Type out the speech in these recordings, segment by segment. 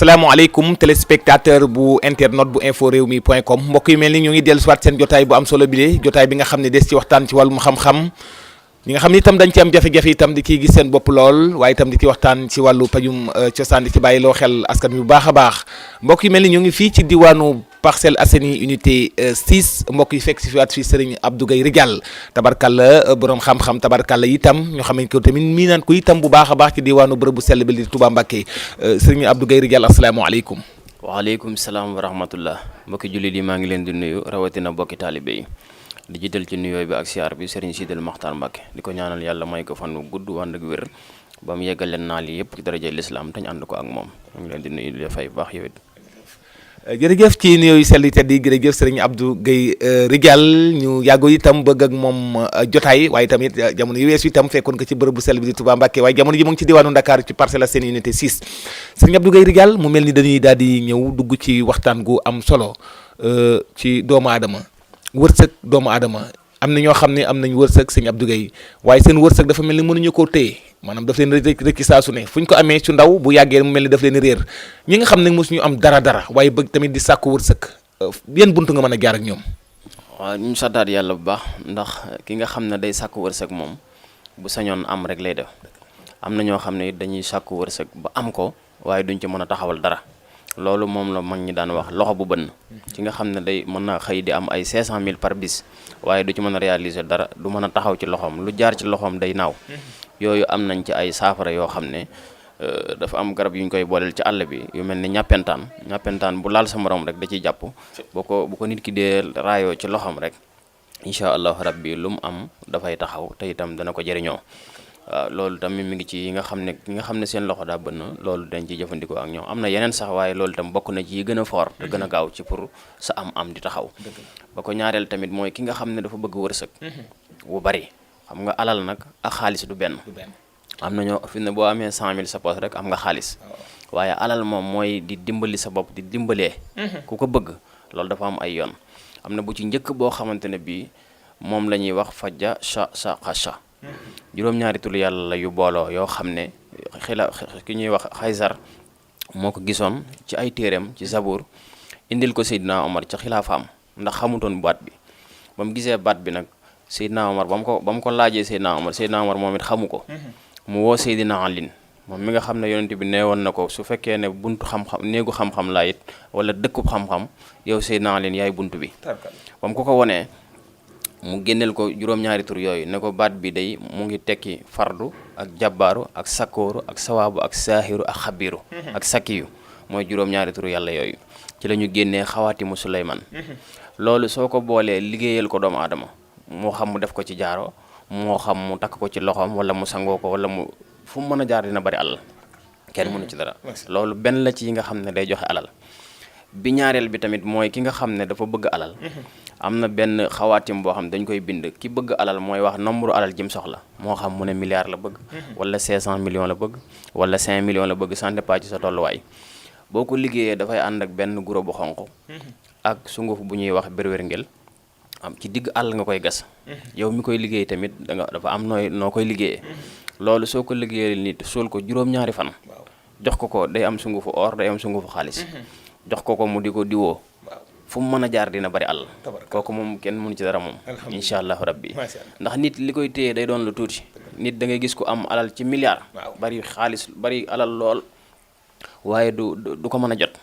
asalaamaaleykum téléspectateur bu internet bu info rewmi point com mbokk yu mel ni ñu ngi dellu siwaat seen jotaay bu am solo bile jotaay bi nga xam ne des ci waxtaan ci wàllum xam-xam ñi nga xam ni itam dañ ci am jafe-jafe itam di ciy gis seen bopp lool waaye itam di ci waxtaan ci wàllu pajum cosaan di ci bàyyi loo xel askan wi bu baax a baax mbokk yu mel ni ñu ngi fii ci diwaanu Parcelles Assainies unité 6 mbokk yi fekk si fi waat fii Serigne Abdou Guèye Ridial tabarkalla borom xam-xam tabarkalla itam ñoo xam ne ko tamit mii naan ko itam bu baax a baax ci diwaanu bërëb bu sell bi di Touba Mbacké Serigne Abdou Guèye Ridial asalaamaaleykum. waaleykum salaam wa rahmatullah mbokki jullit yi maa ngi leen di nuyu rawatina mbokki taalibe yi di jiital ci nuyoo bi ak siyaar bi Serigne Sidel Makhtar Mbacké di ko ñaanal yàlla may ko fan wu gudd ànd ak wér ba mu yeggal leen naal yi yëpp ci daraja lislaam te ñu ànd ko ak moom maa ngi leen di nuyu di fay baax yow it. jërëjëf ci nuyoo yu sell yi tedd yi jërëjëf Serigne Abdou Guèye Ridial ñu yàggo itam bëgg ak moom jotaay waaye tamit jamono yu weesu itam fekkoon ko ci bërëb bu sell bi di Touba Mbacké waaye jamono ji mu ngi ci diwaanu Dakar ci Parcelles Assainies unité 6 Serigne Abdou Guèye Ridial mu mel ni dañuy daal di ñëw dugg ci waxtaan gu am solo ci doomu aadama wërsëg doomu aadama am na ñoo xam ne am nañ wërsëg Serigne Abdou Guèye waaye seen wërsëg dafa mel ni mënuñu koo téye maanaam daf leen rëkki saa su ne fu ñu ko amee ci ndaw bu yàggee mu mel ni daf leen réer ñi nga xam ne mosuñu am dara waaye bëgg tamit di sàkku wërsëg yan buntu nga mën a jaar ak ñoom. waaw ñu santaat yàlla bu baax ndax ki nga xam ne day sàkku wërsëg moom bu sañoon am rek lay def am na ñoo xam ne dañuy sàkku wërsëg ba am ko waaye duñ ci mën a taxawal dara loolu moom la mag ñi daan wax loxo bu bënn ci nga xam ne day mën na xëy di am ay 500000 par bis waaye du ci mën a réaliser dara du mën a taxaw ci loxoom lu jaar ci loxoom day naaw yooyu am nañ ci ay saafara yoo xam ne dafa am garab yu ñu koy booleel ci àll bi yu mel ni ñàppentaan bu laal sa morom rek da ciy jàpp bu ko nit ki dee raayoo ci loxoom rek incha allahu rabbi lu mu am dafay taxaw te itam dana ko jëriñoo waaw loolu tamit mi ngi ci yi nga xam ne seen loxo daa bënn loolu dañ ciy jëfandikoo ak ñoom am na yeneen sax waaye loolu tam bokk na ci yi gën a fort te gën a gaaw ci pour sa am di taxaw ba ko ñaareel tamit mooy ki nga xam ne dafa bëgg wërsëg wu bari xam nga alal nag ak xaalis du benn am na ñoo fi ne boo amee 100000 sa poche rek am nga xaalis waaye alal moom mooy di dimbali sa bopp di dimbalee ku ko bëgg loolu dafa am ay yoon am na bu ci njëkk boo xamante ne bii moom la ñuy wax fajja sa xasha juróom-ñaari tur yàlla la yu booloo yoo xam ne ki ñuy wax xaysar moo ko gisoon ci ay téereem ci Zabour indil ko Seydina Omar ca xilaafaam ndax xamutoon baat bi ba mu gisee baat bi nag Seydina Omar ba mu ko laajee Seydina Omar moom it xamu ko mu woo Seydina Alin moom mi nga xam ne yonent bi nee woon na ko su fekkee ne buntu xam-xam néegu xam-xam laa it wala dëkkub xam-xam yow Seydina Alin yaay buntu bi ba mu ko wonee mu génneel ko juróom-ñaari tur yooyu ne ko baat bi day mu ngi tekki fardu ak jabbaaru ak sakkooru ak sawaabu ak saahiru ak xabiru ak sakkiyu mooy juróom-ñaari tur yàlla yooyu ci la ñu génnee xawaatimu Suleymaan loolu soo ko boolee liggéeyal ko doomu aadama moo xam mu def ko ci jaaro moo xam mu takk ko ci loxoom wala mu sangoo ko wala mu fu mu mën a jaar dina bari alal kenn mënu ci dara loolu benn la ci yi nga xam ne day joxe alal bi ñaareel bi tamit mooy ki nga xam ne dafa bëgg alal am na benn xawaatim boo xam dañ koy bind ki bëgg alal mooy wax nombre alal jëm soxla moo xam mu ne milliard la bëgg wala 500 millions la bëgg wala 5 millions la bëgg ça dépend ci sa tolluwaay boo ko liggéeyee dafay ànd ak benn guro bu xonq ak sunguf bu ñuy wax berwérngel am ci digg àll nga koy gas yow mi koy liggéey tamit dafa am noo koy liggéeyee loolu soo ko liggéeyee nit suul ko juróom-ñaari fan jox ko day am sungufu or day am sungufu xaalis jox ko mu di ko diwoo fu mu mën a jaar dina bari àll kooku moom kenn mënu ci dara moom incha allahu rabbi ndax nit li koy téye day doon lu tuuti nit da ngay gis ku am alal ci milliard bari xaalis bari alal lool waaye du ko mën a jot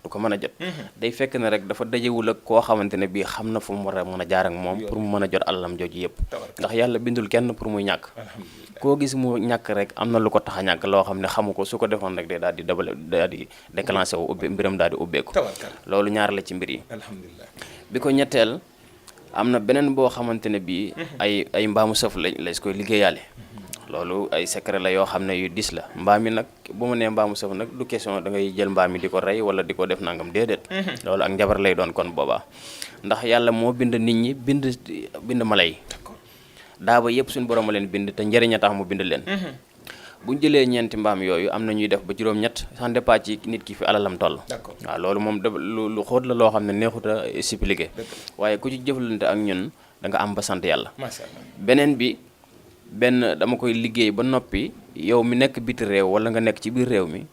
du ko mën a jot day fekk ne rek dafa dajewul ak koo xamante ne bii xam na fu mu war a mën a jaar ak moom pour mu mën a jot alalam jooju yëpp ndax yàlla bindul kenn pour muy ñàkk koo gis mu ñàkk rek am na lu ko tax a ñàkk loo xam ne xamu ko su ko defoon rek day daal di déclenché wu mbiram daal di ubbeeku loolu ñaar la ci mbir yi bi ko ñetteel am na beneen boo xamante ne bii ay mbaamu sëf lañ koy liggéeyaale loolu ay secret la yoo xam ne yu dis la mbaam mi nag bu ma nee mbaamu sëf nag du question da ngay jël mbaam mi di ko rey wala di ko def nangam déedéet loolu ak njabar lay doon kon boobaa ndax yàlla moo bind nit ñi bind mala yi daaba yëpp suñu borom a leen bind te njëriñ a tax mu bind leen bu ñu jëlee ñeenti mbaam yooyu am na ñuy def ba juróom-ñett ça dépend ci nit ki fi alalam toll waaw loolu moom lu xóot la loo xam ne neexut a expliquer waaye ku ci jëflante ak ñun da nga am ba sant yàlla beneen bi dama koy liggéey ba noppi yow mi nekk biti réew wala nga nekk ci biir réew mi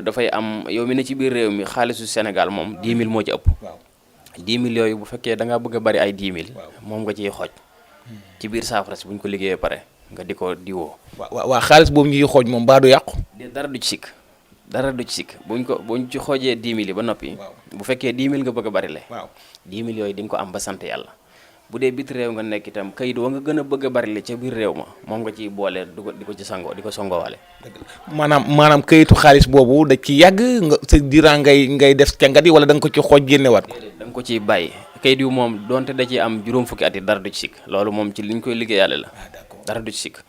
dafay am yow mi ne ci biir réew mi xaalisu Sénégal moom 10 000 moo ci ëpp. 10 000 yooyu bu fekkee da ngaa bëgg a bari ay 10 000. moom nga ciy xooj ci biir saafara si bu ñu ko liggéeyee pare nga di ko diwoo. waaw xaalis boobu ñuy xooj moom baa du yàqu. dara du ci sikk dara du ci sikk buñ ci xoojee 10 000 yi ba noppi. bu fekkee 10 000 nga bëgg a bari le. 10 000 yooyu di nga ko am ba sant yàlla. bu dee bit réew nga nekk itam kayit wa nga gën a bëgg a bari le ca biir réew ma moom nga ciy boole di ko ci sangoo di ko songowaale. maanaam kayitu xaalis boobu da ci yàgg nga sa diiran ngay def cangat yi wala da nga ko ci xooj génnewaat ko. da nga ko ciy bàyyi kayit yu moom donte da ciy am juróom fukki at yi dara du ci sikk loolu moom ci liñ koy liggéeyaale la. dara du ci sikk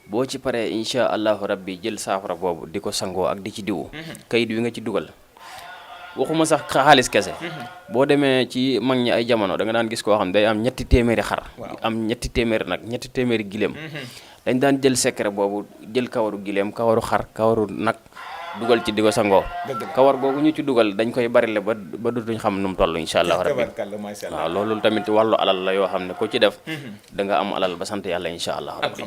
boo ci paree incha allahu rabbi jël saafara boobu di ko sangoo ak di ci diwu kayit wi nga ci dugal waxuma sax xaalis kese boo demee ci mag ñi ay jamono da nga daan gis koo xam day am 300 xar am 300 nag 300 gileem dañ daan jël secret boobu jël kawaru gileem kawaru xar kawaru nag dugal ci di ko sangoo kawar googu ñu ci dugal dañ koy barile ba dutuñ xam nu mu toll incha allah rabbi waaw loolu tamit wàllu alal la yoo xam ne ko ci def da nga am alal ba sant yàlla incha allah rabbi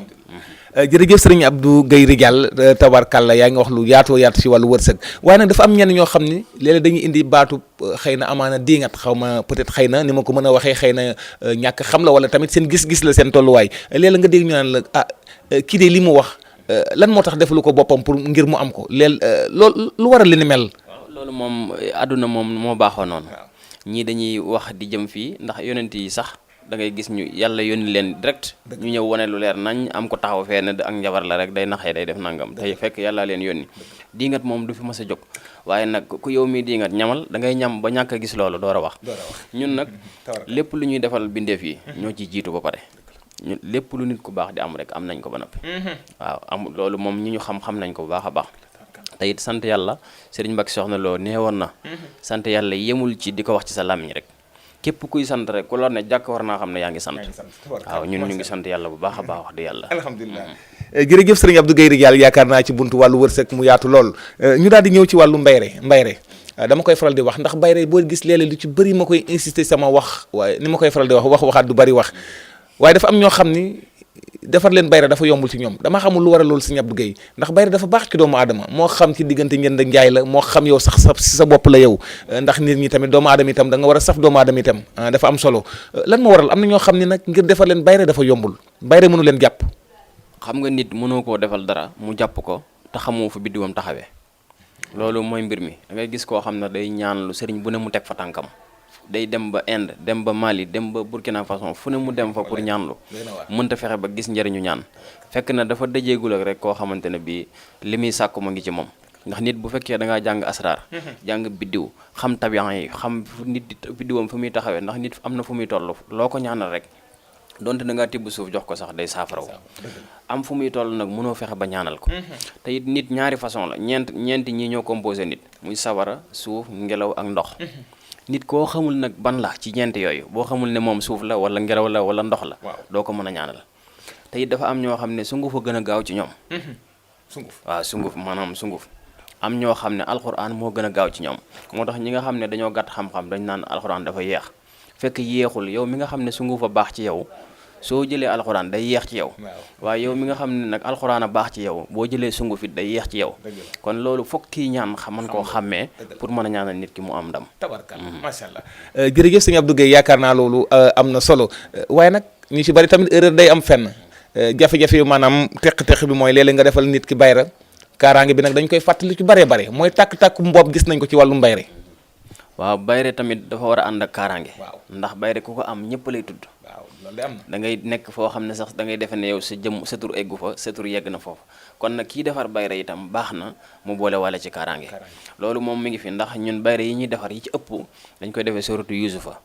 jërëjëf sëriñ Abdou Guèye Ridial tabarkàlla yaa ngi wax lu yaatoo yaatu ci wàllu wërsëg waaye nag dafa am ñenn ñoo xam ni léeg-léeg dañuy indi baatu xëy na amaana diingat xaw ma peut-être xëy na ni ma ko mën a waxee xëy na ñàkk xam la wala tamit seen gis-gis la seen tolluwaay léeg-léeg nga dégg ñu naan la kii de li mu wax lan moo tax defalu ko boppam pour ngir mu am ko loolu lu waral li ni mel. loolu moom àdduna moom moo baaxoo noonu ñii dañuy wax di jëm fii ndax yonent yi sax da ngay gis ñu yàlla yónni leen direct ñu ñëw wane lu leer nañ am ko taxaw fee ne ak njabar la rek day naxee day def nangam tey fekk yàlla leen yónni diingat moom du fi mas a jóg waaye nag ku yow mii diingat ñamal da ngay ñam ba ñàkk a gis loolu door a wax ñun nag lépp lu ñuy defal bindeef yi ñoo ciy jiitu ba pare ñu lépp lu nit ku baax di am rek am nañ ko ba noppi waaw am loolu moom ñi ñu xam nañ ko bu baax a baax te it sant yàlla Serigne Mbacké Soxna Lo neewoon na sant yàlla yemul ci di ko wax ci sa làmmiñ rek képp kuy sant rek ku la ne jàkk war naa xam ne yaa ngi sant waaw ñun ñu ngi sant yàlla bu baax a baax wax di yàlla alhamdulilah jërëjëf Serigne Abdou Guèye Ridial yaakaar naa ci buntu wàllu wërsëg mu yaatu lool ñu daal di ñëw ci wàllu mbayre dama koy faral di wax ndax mbayre boo gis léeg-léeg lu ci bëri ma koy insister sama wax waaye ni ma koy faral di waxaat du bëri wax waaye dafa am ñoo xam ni defar leen bayra dafa yombul ci ñoom dama xamul lu war a loolu Serigne Abdou Guèye ndax bayra dafa baax ci doomu aadama moo xam ci diggante njënd ak njaay la moo xam yow sax si sa bopp la yow ndax nit ñi tamit doomu aadama itam da nga war a saf doomu aadama itam dafa am solo lan moo waral am na ñoo xam ni nag ngir defar leen bayra dafa yombul bayra mënu leen jàpp. xam nga nit mënoo koo defal dara mu jàpp ko te xamoo fa biddiwam taxawee loolu mooy mbir mi da ngay gis koo xam ne day ñaan lu sëriñ bu ne mu teg fa tànkam day dem ba Inde dem ba Mali dem ba Burkina Faso fu ne mu dem fa pour ñaanlu mënta fexe ba gis njëriñu ñaan fekk na dafa dajeegul ak rek koo xamante ne bii li muy sàkku ma ngi ci moom ndax nit bu fekkee da ngaa jàng asraar jàng biddiw xam tabian yi xam nit di biddiwam fu muy taxawee ndax nit am na fu muy toll loo ko ñaanal rek donte da ngaa tibb suuf jox ko sax day saafaraw am fu muy toll nag mënoo fexe ba ñaanal ko te it nit ñaari façon la ñeenti ñi ñoo composé nit muy sawara suuf ngelaw ak ndox nit koo xamul nag ban la ci ñeent yooyu boo xamul ne moom suuf la wala ngelaw la wala ndox la doo ko mën a ñaanal te it dafa am ñoo xam ne sunguf a gën a gaaw ci ñoom waaw sunguf maanaam sunguf am ñoo xam ne alxuraan moo gën a gaaw ci ñoom moo tax ñi nga xam ne dañoo gàtt xam-xam dañ naan alxuraan dafa yeex fekk yeexul yow mi nga xam ne sunguf a baax ci yow soo jëlee alxuraan day yeex ci yow waaye yow mi nga xam ne nag alxuraan a baax ci yow boo jëlee sunguf it day yeex ci yow kon loolu foog kii ñaan mën koo xàmmee pour mën a ñaanal nit ki mu am ndam tabarkalla macha allah jërëjëf Serigne Abdou Guèye yaakaar naa loolu am na solo waaye nag ñu ci bari tamit erreur day am fenn jafe-jafe yu maanaam teq-teq bi mooy léeg-léeg nga defal nit ki bayra kaaraange bi nag dañ koy fàttali ci bare mooy tàkk-tàkku mboob gis nañ ko ci wàllu mbayre waaw bayre tamit dafa war a ànd ak kaaraange ndax bayre ku ko am ñëpp lay tudd da ngay nekk foo xam ne sax da ngay defe ne yow sa tur eggu fa sa tur yegg na foofu kon nag kii defar bayre itam baax na mu boole wala ci kaaraange loolu moom mi ngi fi ndax ñun bayre yi ñuy defar yi ci ëpp dañ koy defee suratu yusufa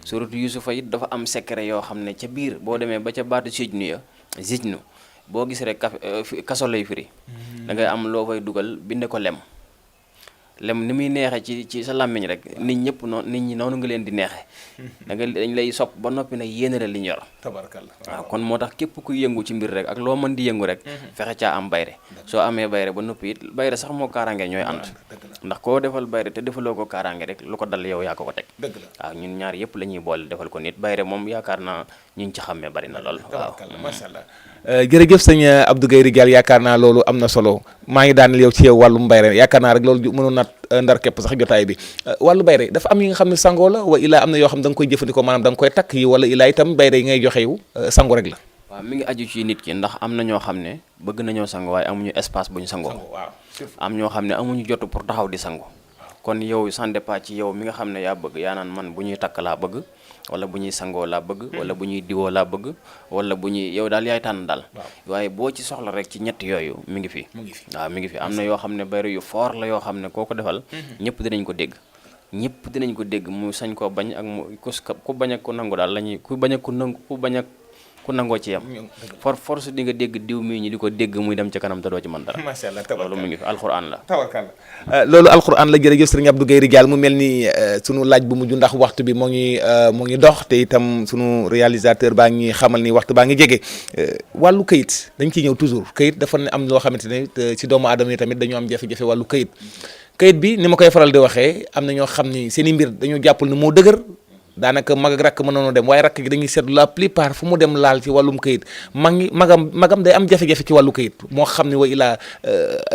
suratu yusufa it dafa am secret yoo xam ne ca biir boo demee ba ca baatu zijnu boo gis rek kaso lay firi da ngay am loo fay dugal binde ko lem ni muy neexee ci sa làmmiñ rek nit ñi noonu nga leen di neexee dañ lay sopp ba noppi nag yéene la li ñu yor tabarkalla waaw kon moo tax képp kuy yëngu ci mbir rek ak loo mën di yëngu rek fexe caa am bayre soo amee bayre ba noppi it bayre sax moo kaaraange ñooy ànd ndax koo defal bayre te defaloo ko kaaraange rek lu ko dal yow yaa ko teg. dëgg la waaw ñun ñaar yëpp la ñuy boole defal ko nit bayre moom yaakaar naa ñun ci xàmmee bari na lool. waaw macha allah. jërëjëf sëñ Abdou Guèye Ridial yaakaar naa loolu am na solo maa ngi daaneel yow ci yow wàllum bayre yaakaar naa rek loolu mënoon na ndar képp sax jotaay bi wàllu bayre dafa am yi nga xam ne sangoo la wa ilaa am na yoo xam da nga koy jëfandikoo maanaam da nga koy takk yi wala ilaa itam bayre yi ngay joxe yu sango rek la. waaw mi ngi aju ci nit ki ndax am na ñoo xam ne bëgg nañoo sango waaye amuñu espace bu ñu sangoo. am ñoo xam ne amuñu jotu pour taxaw di sango. kon yow ça dépend ci yow mi nga xam ne yaa bëgg yaa naan man bu ñuy takk laa bëgg wala bu ñuy sangoo laa bëgg wala bu ñuy diwoo laa bëgg wala bu ñuy yow daal yaay tànn daal. waaye boo ci soxla rek ci ñett yooyu mi ngi fi. waaw mi ngi fi am na yoo xam ne bayre yu fort la yoo xam ne koo ko defal ñëpp dinañ ko dégg. ñëpp dinañ ko dégg mu sañ koo bañ ak mu ku bañ ak ku nangu daal la ñuy ku bañ ak ku nangu ku bañ ak ku nangoo ci yam force di nga dégg diw mii ñi di ko dégg muy dem ci kanam te doo ci mën dara. macha allah loolu mu ngi fi alxuraan la. tabarkalla loolu alxuraan la jërëjëf sëriñ Abdou Guèye Ridial mu mel ni sunu laaj bu mujj ndax waxtu bi moo ngi dox te itam sunu réalisateur baa ngi xamal ni waxtu baa ngi jege wàllu këyit dañ ciy ñëw toujours këyit dafa ne am loo xamante ne ci doomu aadama yi tamit dañoo am jafe-jafe wàllu këyit bi ni ma koy faral di waxee am na ñoo xam ni seen i mbir dañoo jàppal ne moo dëgër. daanaka mag ak rakk mën nañoo dem waaye rakk gi dañuy seetlu la plupart fu mu dem laal ci wàllum këyit magam day am jafe-jafe ci wàllu këyit moo xam ne wa ilaa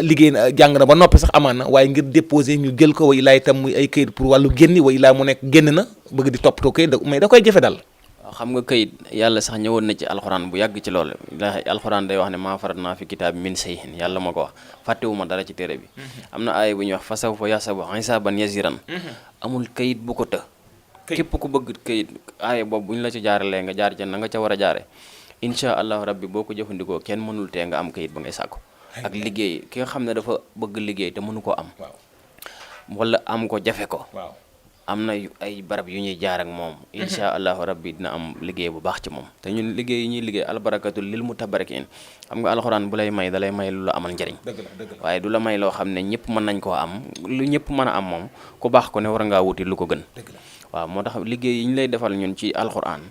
liggéey jàng na ba noppi sax amaan na waaye ngir déposer ñu jël ko wa ilaa itam muy ay këyit pour wàllu génni wa ilaa mu nekk génn na bëgg di toppatoo këyit mais da koy jafe dal. waaw xam nga këyit yàlla sax ñëwoon na ci alxuraan bu yàgg ci loolu ndax alxuraan day wax ne maa farat naa fi kitaab min sayhin yàlla ma ko wax fàttewuma dara ci téere bi am na aaya bu ñuy wax fasawfa yasabu hisaaban yasiran amul këyit bu ko të képp ku bëgg këyit aaye boobu bu ñu la ci jaaralee nga jaar ca na nga ca war a jaare incha allahu rabbi boo ko jëfandikoo kenn mënul tee nga am këyit ba ngay sàkku ak liggéey ki nga xam ne dafa bëgg liggéey te mënu koo am wala am ko jafe ko am na ay barab yu ñuy jaar ak moom incha allahu rabbi dina am liggéey bu baax ci moom te ñun liggéey yi ñuy liggéey albarakatul lil mutabarikin xam nga alxuraan bu lay may da lay may lu la amal njëriñ waaye du la may loo xam ne ñëpp mën nañ koo am lu ñëpp mën a am moom ku baax ko ne war ngaa wuti lu ko gën waaw moo tax liggéey yi ñu lay defal ñun ci alxuraan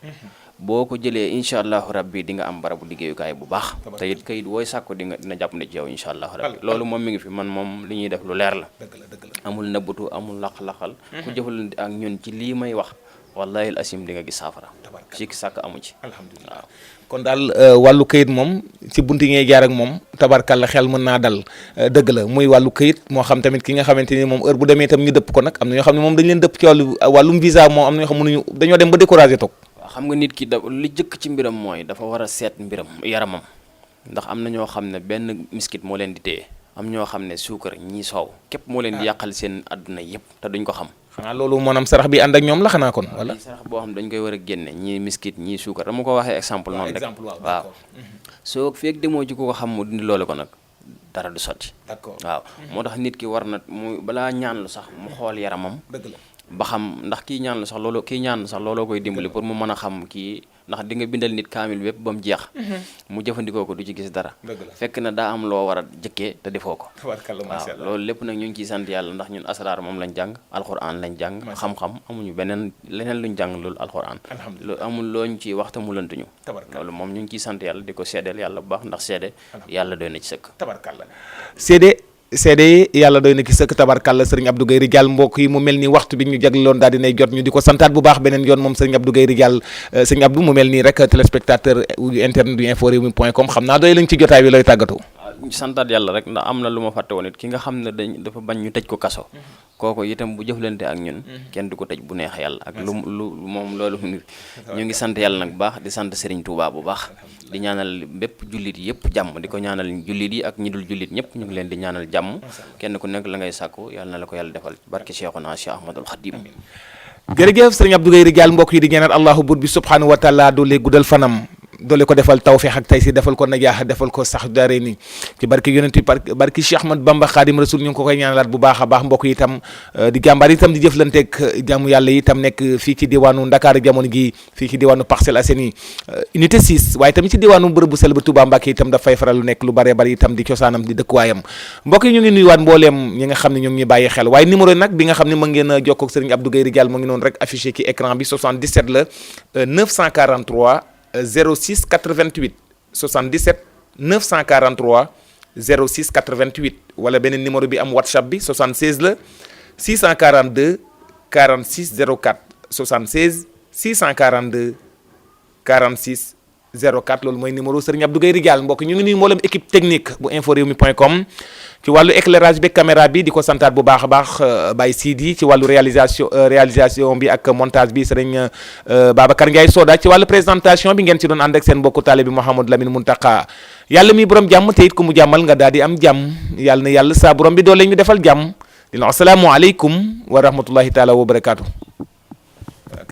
boo ko jëlee incha allahu rabbi di nga am barabu liggéeyukaay bu baax te it kayit wooy sàkko dina jàpp ne ci yow incha allahu rabbi loolu moom mi ngi fi man moom li ñuy def lu leer la amul nëbbatu amul laq-laqal ku jëfalante ak ñun ci lii may wax wallahi al asim di nga gis saafara ci sàkk amu ci alhamdulilah waaw kon daal wàllu këyit moom ci bunti ngay jaar ak moom tabarkalla xel mën naa dal dëgg la muy wàllu këyit moo xam tamit ki nga xamante ni moom heure bu demee itam ñu dëpp ko nag am na ñoo xam ne moom dañu leen dëpp ci wàllum visa moom am na ñoo xam mënuñu dañoo dem ba découragé toog waaw xam nga nit ki li jëkk ci mbiram mooy dafa war a seet mbiram yaramam ndax am na ñoo xam ne benn miskit moo leen di téye am ñoo xam ne suukar ñii soow képp moo leen di yàqal seen àdduna yëpp te duñ ko xam xanaa loolu maanaam sarax bi ànd ak ñoom la xanaa kon wala sarax boo xam dañ koy war a génne ñii miskit ñii suukar dama ko waxee exemple noonu rek waaw soo feeg demoo ci ko xam mu dindi loolu ko nag dara du sotti d'accord waaw moo tax nit ki war na mu balaa ñaan lu sax mu xool yaramam dëgg la ba xam ndax kii ñaan lu sax looloo koy dimbali pour mu mën a xam kii ndax di nga bindal nit kaamil bépp ba mu jeex mu jëfandikoo ko du ci gis dara fekk na daa am loo war a jëkkee te defoo ko waaw loolu lépp nag ñu ngi ciy sant yàlla ndax ñun asraar moom lañ jàng alxuraan lañ jàng xam-xam amuñu leneen luñ jàng loolu alxuraan loolu amul looñ ciy waxta mu lëntuñu loolu moom ñu ngi ciy sant yàlla di ko seedeel yàlla bu baax ndax seede yàlla doy na ci sëkk seede yàlla doy na ki sëkk tabarkàlla sëriñ Abdou Guèye Ridial mbokk yi mu mel ni waxtu bi ñu jagleloon daal dinay jot ñu di ko santaat bu baax beneen yoon moom sëriñ Abdou Guèye Ridial sëriñ Abdou mu mel nii rek téléspectateur yu internet du info rewmi.com xam naa doy lañ ci jotaay bi looy tàggatoo santaat yàlla rek ndax am na lu ma fàtte woon it ki nga xam ne dafa bañ ñu tëj ko kaso kooku itam bu jëflante ak ñun kenn du ko tëj bu neex yàlla ak lu moom loolu ñu ngi sant yàlla nag bu baax di sant Serigne Touba bu baax di ñaanal bépp jullit yëpp jàmm di ko ñaanal jullit yi ak ñi dul jullit ñëpp ñu ngi leen di ñaanal jàmm kenn ku nekk la ngay sàkku yàlla na la ko yàlla defal barke Cheikhuna Cheikh Ahmadul Khadim jërëjëf sëriñ Abdou Guèye Ridial mbokk yi di ñaanal allahu bur bi subhanahu wa taala doole guddal fanam doole ko defal tawfeex ak taysiir defal ko najaax defal ko sax daare ni ci barki yonent bi barki Cheikh Ahmad Bamba Khadim Rasoul ñu ngi ko koy ñaanalaat bu baax a baax mbokk yi itam di jàmbaar itam di jëflanteeg jàmm yàlla yi itam nekk fii ci diwaanu Ndakaar jamono gi fii ci diwaanu Parcelles Assainies unité 6 waaye tamit ci diwaanu bërëb bu sell ba Touba Mbacké itam dafay faral lu nekk lu bare bari itam di cosaanam di dëkkuwaayam mbokk yi ñu ngi nuyuwaat mbooleem ñi nga xam ne ñoo ngi ñuy bàyyi xel waaye numéro nag bi nga xam ne mën ngeen a jokkoo ak sëriñ Abdou Guèye Ridial mu ngi noonu rek affiché ci écran bi 77 la 943 06 88 77 943 06 88 wala beneen numéro bi am WhatsApp bi 76 la 642 46 04 76 642 46 04 loolu mooy numéro Serigne Abdou Guèye Ridial mbokk ñu ngi nuyu mboolem équipe technique bu inforewmi.com ci wàllu éclairage bi caméra bi di ko santaat bu baax a baax Baye Sidi ci wàllu réalisation bi ak montage bi Serigne Babacar Ndiaye Soda ci wàllu présentation bi ngeen ci doon ànd ak seen mbokku taalibe bi Mouhamadou Lamine Muntaka yàlla mi borom jàmm te it ku mu jàmmal nga daal di am jàmm yàlla na yàlla saa borom bi doole ñu defal jàmm di la assalaamu aleykum wa rahmatullahi taala wa barakaatu.